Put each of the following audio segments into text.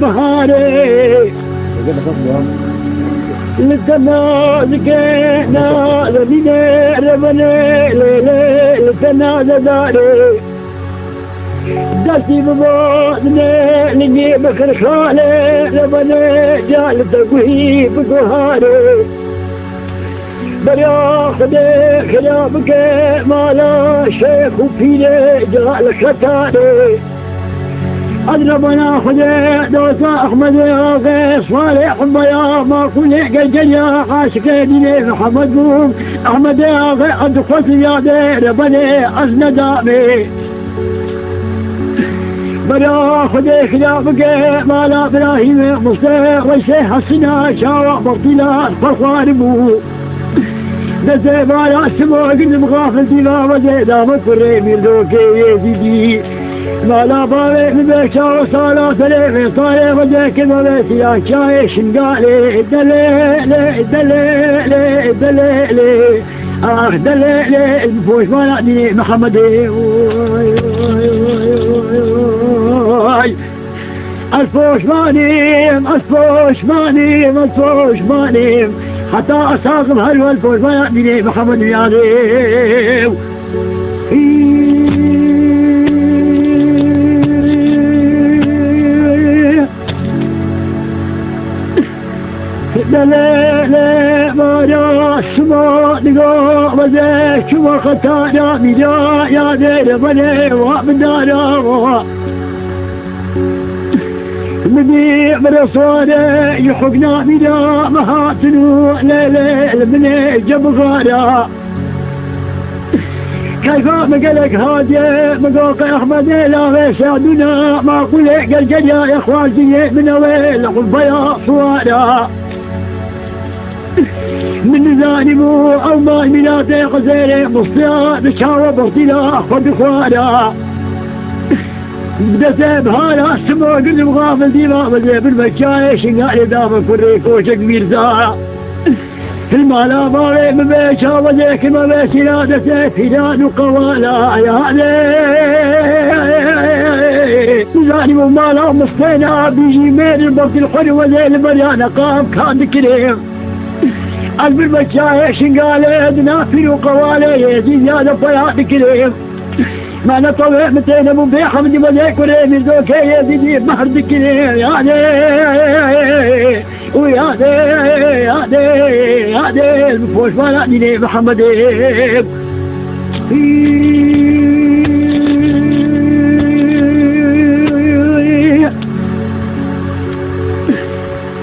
بهاري للتنازكنا لدينا ربنا للتنازداري دستي ببعضنا نجي بكر خالي ربنا جال تقوي بقهاري برياخد خلافك مالا شيخ وفيني جال خطاري أضربنا خذ دوسة أحمد يا صالح بيا ما كل قلقل عاشق ديني محمد بوم أحمد يا قد قلت يا دير بني أسند دامي بلا خذ خلافك مالا إبراهيم مصطفى والشيخ حسنا شاوى بطيلات فخواربو دسي بالا سمو قلب غافل دينا وزيدا مكري ميردوكي يزيدي مالا باوي ببيشا وصالا سليمي صايا وجهك ببيشي يا شاي شنقالي دليلي دليلي دليلي دليلي الفوش مالعني محمدي الفوش مانيم الفوش مانيم الفوش مانيم حتى أساقم هلو الفوش مالعني محمد يالي دليلي مالا سما نقا وزيك شما خطانا ميدا يا دير بني وابدانا مدي برصاني يحقنا ميدا مهاتنو ليلي البني جبغانا كيف مقلك هادي مقاق احمد لا سادنا ما قلق الجريا يا اخواتي من ويل قلبيا صوانا من ظالمو او ما ميلاتي قزيري مصيا بشاوة بغتلا خد اخوانا بدأت بهالا سمو قلب غافل ديما وزي بالمجاي شنقالي داما كوري كوشك ميرزا المالا مالي مبيشا وزيك مبيشي لا دسي فلان وقوالا يا علي ظالمو مالا مصينا بيجي مين البغت الحر وزي المريانة قام كان بكريم قلب المجاي شنقالي دنافر وقوالي يزيد هذا فيات كريم ما نطلع متين ابو بي حمدي وزيك وريمي زوكي يزيدي بحر ذكري يا دي ويا دي يا دي يا دي الفوش مالعني محمد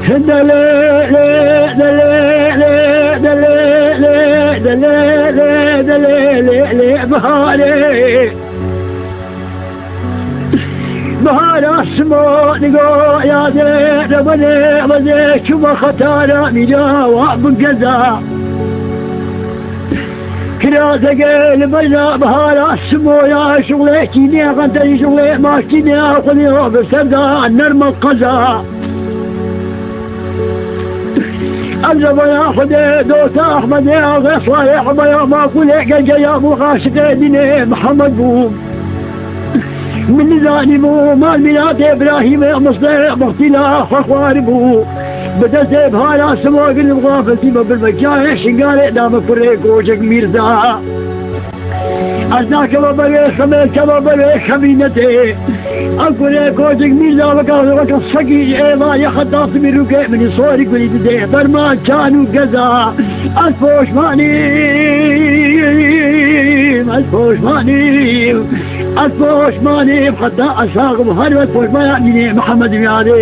دليلي دليلي دليلي دليلي دليلي بهاري بهار اسمو نقو يا دي ربني وزيك شما خطانا ميدا وابن قزا كراسك البنا بهار اسمو يا شغلي كيني غنتني شغلي ما كيني اخذي بسردا النرم القزا أجب يا خدي دوتا أحمد يا غصة يا حما يا ما كل قلقا يا أبو خاشق ديني محمد بوم من ظالمو مال ميلاد إبراهيم يا مصدر مختلا فخواربو بدأت بهالا سمو قلب غافل تيما بالمجاي شنقالي دام فريق وجك ميرزا أزناك وبريخ ملك وبريخ خمينتي أقول كوجك ميرزا وقال الصقي إيضا يا خطاف من رقع من صوري قولي بدي برما كانوا قزا الفوش مانيم الفوش مانيم الفوش مانيم حتى أساق مهار والفوش ما يعني محمد ميادي